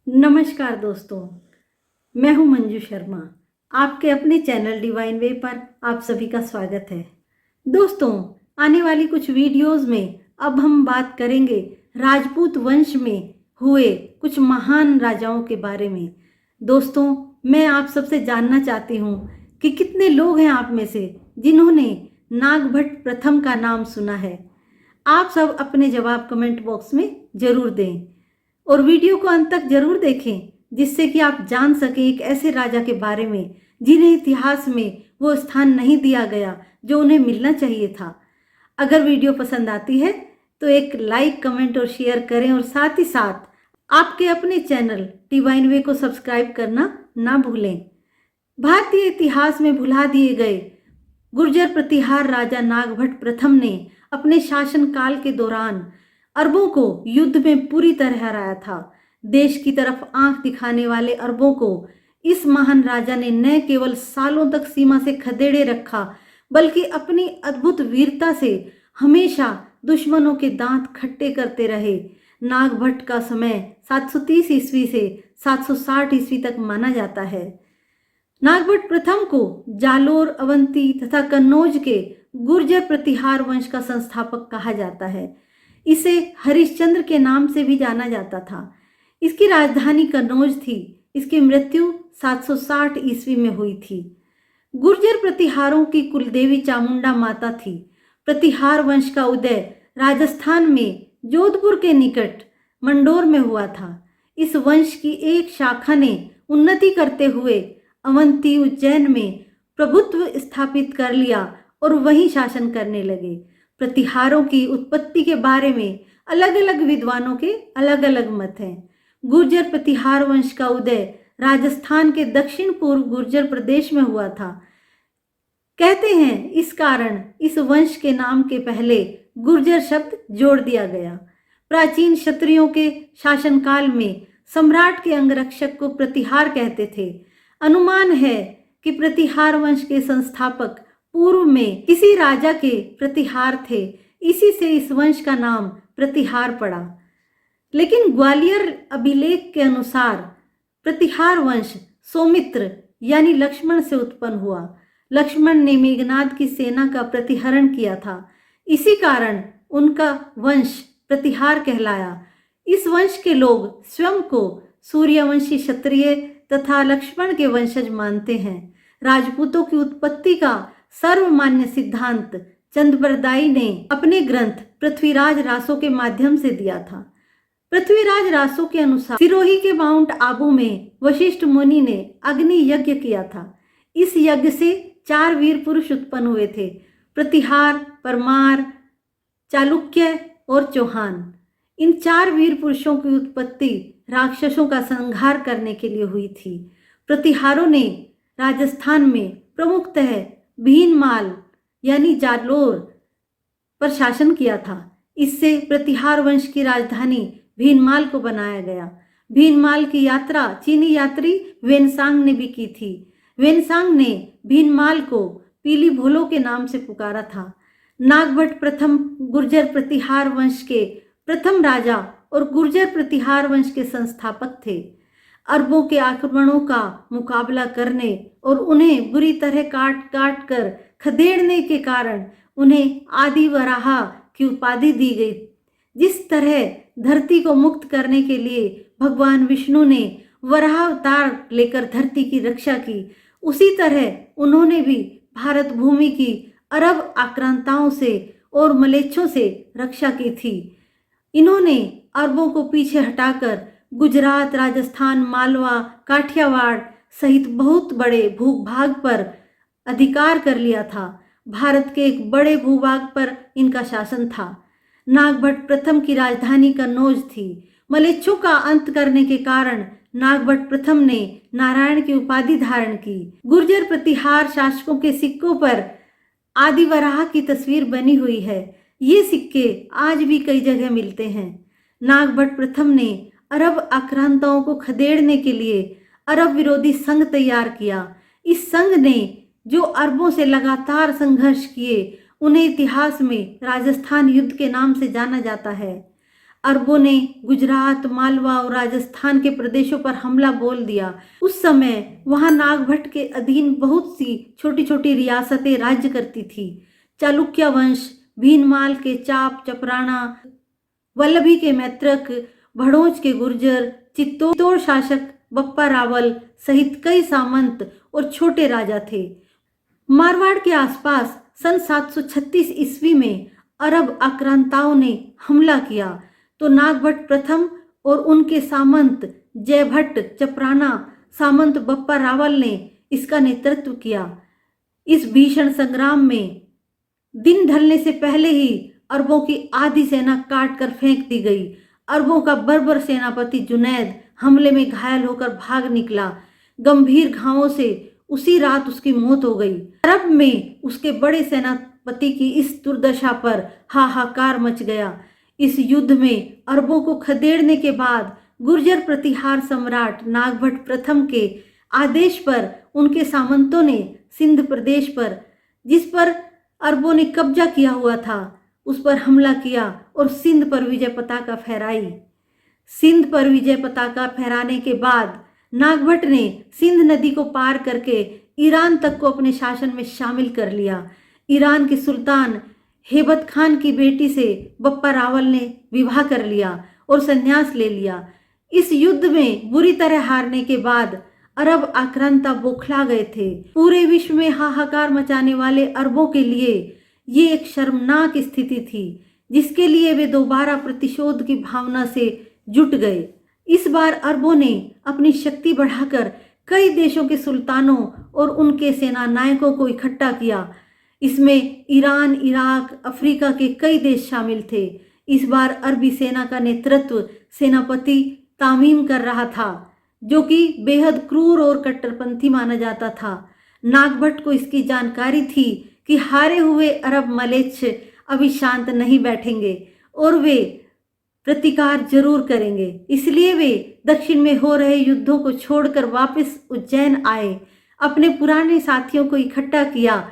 नमस्कार दोस्तों, मैं हूं मंजू शर्मा। आपके अपने चैनल डिवाइन वे पर आप सभी का स्वागत है। दोस्तों, आने वाली कुछ वीडियोस में अब हम बात करेंगे राजपूत वंश में हुए कुछ महान राजाओं के बारे में। दोस्तों, मैं आप सबसे जानना चाहती हूं कि कितने लोग हैं आप में से जिन्होंने नागभट्ट प्रथम का नाम सुना है। आप सब अपने जवाब कमेंट बॉक्स में जरूर दें और वीडियो को अंत तक जरूर देखें, जिससे कि आप जान सकें एक ऐसे राजा के बारे में जिन्हें इतिहास में वो स्थान नहीं दिया गया जो उन्हें मिलना चाहिए था। अगर वीडियो पसंद आती है तो एक लाइक, कमेंट और शेयर करें और साथ ही साथ आपके अपने चैनल डिवाइन वे को सब्सक्राइब करना ना भूलें। भारतीय इतिहास में भुला दिए गए गुर्जर प्रतिहार राजा नागभट्ट प्रथम ने अपने शासनकाल के दौरान अरबों को युद्ध में पूरी तरह हराया था। देश की तरफ आंख दिखाने वाले अरबों को इस महान राजा ने न केवल सालों तक सीमा से खदेड़े रखा, बल्कि अपनी अद्भुत वीरता से हमेशा दुश्मनों के दांत खट्टे करते रहे। नागभट्ट का समय 730 ईस्वी से 760 ईस्वी तक माना जाता है। नागभट्ट प्रथम को जालोर, अवंती तथा कन्नौज के गुर्जर प्रतिहार वंश का संस्थापक कहा जाता है। इसे हरिश्चंद्र के नाम से भी जाना जाता था। इसकी राजधानी कन्नौज थी। इसकी मृत्यु 760 ईस्वी में हुई थी। गुर्जर प्रतिहारों की कुलदेवी चामुंडा माता थी। प्रतिहार वंश का उदय राजस्थान में जोधपुर के निकट मंडोर में हुआ था। इस वंश की एक शाखा ने उन्नति करते हुए अवंती, उज्जैन में प्रभुत्व स्थापित कर लिया और वहीं शासन करने लगे। प्रतिहारों की उत्पत्ति के बारे में अलग अलग विद्वानों के अलग अलग मत हैं। गुर्जर प्रतिहार वंश का उदय राजस्थान के दक्षिण पूर्व गुर्जर प्रदेश में हुआ था। कहते हैं इस कारण इस वंश के नाम के पहले गुर्जर शब्द जोड़ दिया गया। प्राचीन क्षत्रियों के शासनकाल में सम्राट के अंगरक्षक को प्रतिहार कहते थे। अनुमान है कि प्रतिहार वंश के संस्थापक पूर्व में किसी राजा के प्रतिहार थे, इसी से इस वंश का नाम प्रतिहार पड़ा। लेकिन ग्वालियर अभिलेख के अनुसार प्रतिहार वंश सौमित्र यानी लक्ष्मण से उत्पन्न हुआ। लक्ष्मण ने मेघनाद की सेना का प्रतिहरण किया था, इसी कारण उनका वंश प्रतिहार कहलाया। इस वंश के लोग स्वयं को सूर्यवंशी क्षत्रिय तथा लक्ष्मण के वंशज मानते हैं। राजपूतों की उत्पत्ति का सर्वमान्य सिद्धांत चंद्रबरदाई ने अपने ग्रंथ पृथ्वीराज रासो के माध्यम से दिया था। पृथ्वीराज रासो के अनुसार सिरोही के माउंट आबू में वशिष्ठ मुनि ने अग्नि यज्ञ किया था। इस यज्ञ से 4 वीर पुरुष उत्पन्न हुए थे: प्रतिहार, परमार, चालुक्य और चौहान। इन 4 वीर पुरुषों की उत्पत्ति राक्षसों का संहार करने के लिए हुई थी। प्रतिहारों ने राजस्थान में प्रमुखतः भीनमाल यानी जालोर पर शासन किया था। इससे प्रतिहार वंश की राजधानी भीनमाल को बनाया गया। भीनमाल की यात्रा चीनी यात्री वेनसांग ने भी की थी। वेनसांग ने भीनमाल को पीली भोलो के नाम से पुकारा था। नागभट्ट प्रथम गुर्जर प्रतिहार वंश के प्रथम राजा और गुर्जर प्रतिहार वंश के संस्थापक थे। अरबों के आक्रमणों का मुकाबला करने और उन्हें बुरी तरह काट काट कर खदेड़ने के कारण उन्हें आदि वराहा की उपाधि दी गई। जिस तरह धरती को मुक्त करने के लिए भगवान विष्णु ने वराह अवतार लेकर धरती की रक्षा की, उसी तरह उन्होंने भी भारत भूमि की अरब आक्रांताओं से और मलेच्छों से रक्षा की थी। इन्होंने अरबों को पीछे हटाकर गुजरात, राजस्थान, मालवा, काठियावाड़ सहित बहुत बड़े भूभाग पर अधिकार कर लिया था। भारत के एक बड़े भूभाग पर इनका शासन था। नागभट्ट प्रथम की राजधानी कन्नौज थी। मलेच्छों का अंत करने के कारण नागभट्ट प्रथम ने नारायण की उपाधि धारण की। गुर्जर प्रतिहार शासकों के सिक्कों पर आदि वराह की तस्वीर बनी हुई है। ये सिक्के आज भी कई जगह मिलते हैं। नागभट्ट प्रथम ने अरब आक्रांताओं को खदेड़ने के लिए अरब विरोधी संघ तैयार किया। इस संघ ने जो अरबों से लगातार संघर्ष किए, उन्हें इतिहास में राजस्थान युद्ध के नाम से जाना जाता है। अरबों ने गुजरात, मालवा और राजस्थान के प्रदेशों पर हमला बोल दिया। उस समय वहां नागभट्ट के अधीन बहुत सी छोटी छोटी रियासतें राज्य करती थी। चालुक्य वंश, भीनमाल के चाप चपराणा, वल्लभी के मैत्रक, भड़ोच के गुर्जर, चित्तौड़ शासक बप्पा रावल सहित कई सामंत और छोटे राजा थे। मारवाड़ के आसपास सन 736 ईस्वी में अरब आक्रांताओं ने हमला किया तो नागभट्ट प्रथम और उनके सामंत जयभट्ट चपराना सामंत बप्पा रावल ने इसका नेतृत्व किया। इस भीषण संग्राम में दिन ढलने से पहले ही अरबों की आधी सेना काट कर फेंक दी गई। अरबों का बर्बर सेनापति जुनैद हमले में घायल होकर भाग निकला। गंभीर घावों से उसी रात उसकी मौत हो गई। अरब में उसके बड़े सेनापति की इस दुर्दशा पर हाहाकार मच गया। इस युद्ध में अरबों को खदेड़ने के बाद गुर्जर प्रतिहार सम्राट नागभट्ट प्रथम के आदेश पर उनके सामंतों ने सिंध प्रदेश पर, जिस पर अरबों ने कब्जा किया हुआ था, उस पर हमला किया और सिंध पर विजय पताका फहराई। सिंध पर विजय पताका फहराने के बाद नागभट्ट ने सिंध नदी को पार करके ईरान तक को अपने शासन में शामिल कर लिया। ईरान के सुल्तान हेबत खान की बेटी से बप्पा रावल ने विवाह कर लिया और संन्यास ले लिया। इस युद्ध में बुरी तरह हारने के बाद अरब आक्रांता बौखला गए थे। पूरे विश्व में हाहाकार मचाने वाले अरबों के लिए ये एक शर्मनाक स्थिति थी, जिसके लिए वे दोबारा प्रतिशोध की भावना से जुट गए। इस बार अरबों ने अपनी शक्ति बढ़ाकर कई देशों के सुल्तानों और उनके सेना नायकों को इकट्ठा किया। इसमें ईरान, इराक, अफ्रीका के कई देश शामिल थे। इस बार अरबी सेना का नेतृत्व सेनापति तामीम कर रहा था, जो कि बेहद क्रूर और कट्टरपंथी माना जाता था। नागभट्ट को इसकी जानकारी थी कि हारे हुए अरब मलेच्छ अभी शांत नहीं बैठेंगे और वे प्रतिकार जरूर करेंगे। इसलिए वे दक्षिण में हो रहे युद्धों को छोड़कर वापस उज्जैन आए, अपने पुराने साथियों को इकट्ठा किया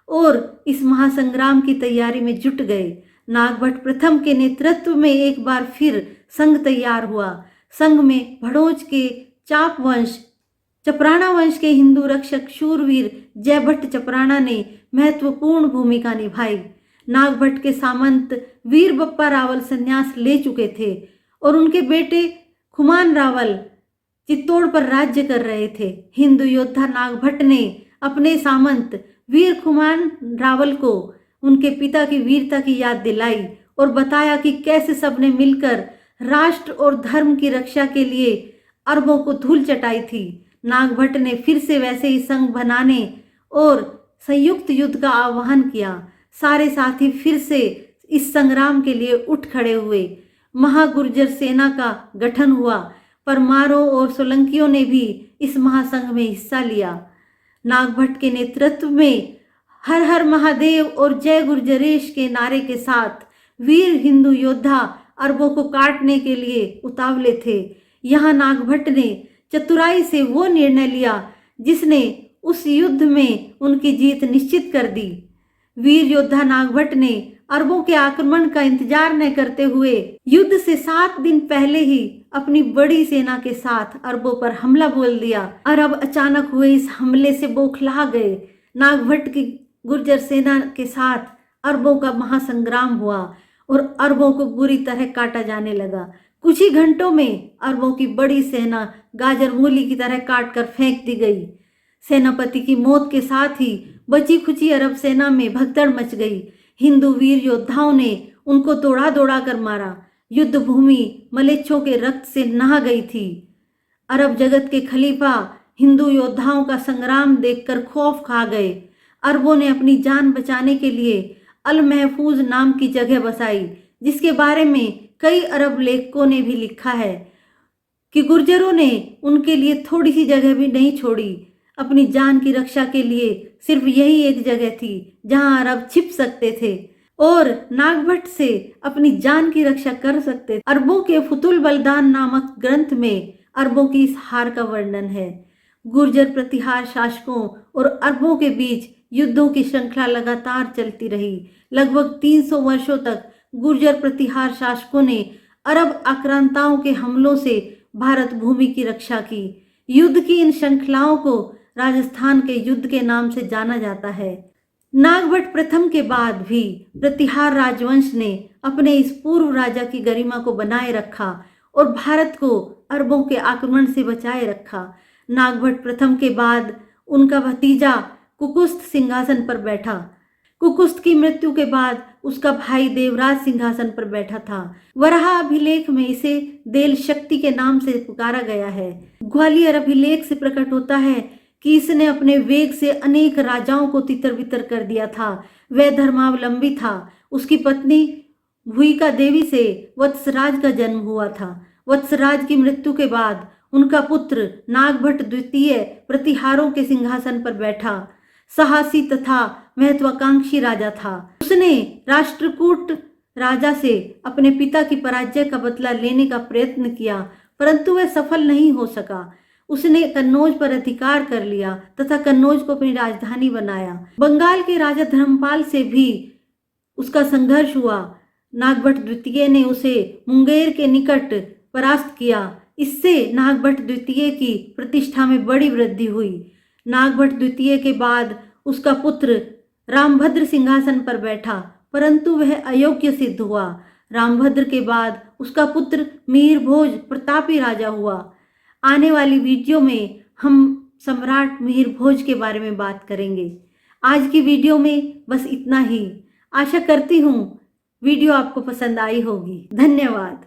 और इस महासंग्राम की तैयारी में जुट गए। नागभट्ट प्रथम के नेतृत्व में एक बार फिर संघ तैयार हुआ। संघ में भड़ोच के चाप वंश, चपराणा वंश के हिंदू रक्षक शूरवीर जयभट्ट चपराणा ने महत्वपूर्ण भूमिका निभाई। नागभट्ट के सामंत वीर बप्पा रावल संन्यास ले चुके थे और उनके बेटे खुमान रावल चित्तौड़ पर राज्य कर रहे थे। हिंदू योद्धा नागभट्ट ने अपने सामंत वीर खुमान रावल को उनके पिता की वीरता की याद दिलाई और बताया कि कैसे सबने मिलकर राष्ट्र और धर्म की रक्षा के लिए अरबों को धूल चटाई थी। नागभट्ट ने फिर से वैसे ही संघ बनाने और संयुक्त युद्ध का आह्वान किया। सारे साथी फिर से इस संग्राम के लिए उठ खड़े हुए। महागुर्जर सेना का गठन हुआ। परमारों और सोलंकियों ने भी इस महासंघ में हिस्सा लिया। नागभट्ट के नेतृत्व में हर हर महादेव और जय गुर्जरेश के नारे के साथ वीर हिंदू योद्धा अरबों को काटने के लिए उतावले थे। यहाँ नागभट्ट ने चतुराई से वो निर्णय लिया जिसने उस युद्ध में उनकी जीत निश्चित कर दी। वीर योद्धा नागभट्ट ने अरबों के आक्रमण का इंतजार न करते हुए युद्ध से 7 दिन पहले ही अपनी बड़ी सेना के साथ अरबों पर हमला बोल दिया। अरब अचानक हुए इस हमले से बौखला गए। नागभट्ट की गुर्जर सेना के साथ अरबों का महासंग्राम हुआ और अरबों को बुरी तरह काटा जाने लगा। कुछ ही घंटों में अरबों की बड़ी सेना गाजर मूली की तरह काट कर फेंक दी गई। सेनापति की मौत के साथ ही बची खुची अरब सेना में भगदड़ मच गई। हिंदू वीर योद्धाओं ने उनको दौड़ा दौड़ा कर मारा। युद्ध भूमि मलेच्छों के रक्त से नहा गई थी। अरब जगत के खलीफा हिंदू योद्धाओं का संग्राम देखकर खौफ खा गए। अरबों ने अपनी जान बचाने के लिए अल महफूज नाम की जगह बसाई, जिसके बारे में कई अरब लेखकों ने भी लिखा है कि गुर्जरों ने उनके लिए थोड़ी सी जगह भी नहीं छोड़ी। अपनी जान की रक्षा के लिए सिर्फ यही एक जगह थी जहां अरब छिप सकते थे और नागभट्ट से अपनी जान की रक्षा कर सकते थे। अरबों के फुतुल बलदान नामक ग्रंथ में अरबों की इस हार का वर्णन है। गुर्जर प्रतिहार शासकों और अरबों के बीच युद्धों की श्रृंखला लगातार चलती रही। लगभग 300 वर्षों तक गुर्जर प्रतिहार शासकों ने अरब आक्रांताओं के हमलों से भारत भूमि की रक्षा की। युद्ध की इन श्रृंखलाओं को राजस्थान के युद्ध के नाम से जाना जाता है। नागभट्ट प्रथम के बाद भी प्रतिहार राजवंश ने अपने इस पूर्व राजा की गरिमा को बनाए रखा और भारत को अरबों के आक्रमण से बचाए रखा। नागभट्ट प्रथम के बाद उनका भतीजा कुकुस्त सिंहासन पर बैठा। कुकुस्त की मृत्यु के बाद उसका भाई देवराज सिंहासन पर बैठा था। वराह अभिलेख में इसे देल शक्ति के नाम से पुकारा गया है। ग्वालियर अभिलेख से प्रकट होता है कि इसने अपने वेग से अनेक राजाओं को तितर बितर कर दिया था। वह धर्मावलंबी था। उसकी पत्नी भूयिका देवी से वत्सराज का जन्म हुआ था। वत्सराज की मृत्यु के बाद उनका पुत्र नागभट्ट द्वितीय प्रतिहारों के सिंहासन पर बैठा। साहसी तथा महत्वाकांक्षी राजा था। उसने राष्ट्रकूट राजा से अपने पिता की पराजय का बदला लेने का प्रयत्न किया, परंतु वह सफल नहीं हो सका। उसने कन्नौज पर अधिकार कर लिया तथा कन्नौज को अपनी राजधानी बनाया। बंगाल के राजा धर्मपाल से भी उसका संघर्ष हुआ। नागभट्ट द्वितीय ने उसे मुंगेर के निकट परास्त किया। इससे नागभट्ट द्वितीय की प्रतिष्ठा में बड़ी वृद्धि हुई। नागभट्ट द्वितीय के बाद उसका पुत्र रामभद्र सिंहासन पर बैठा, परंतु वह अयोग्य सिद्ध हुआ। रामभद्र के बाद उसका पुत्र मीर भोज प्रतापी राजा हुआ। आने वाली वीडियो में हम सम्राट मीर भोज के बारे में बात करेंगे। आज की वीडियो में बस इतना ही। आशा करती हूँ वीडियो आपको पसंद आई होगी। धन्यवाद।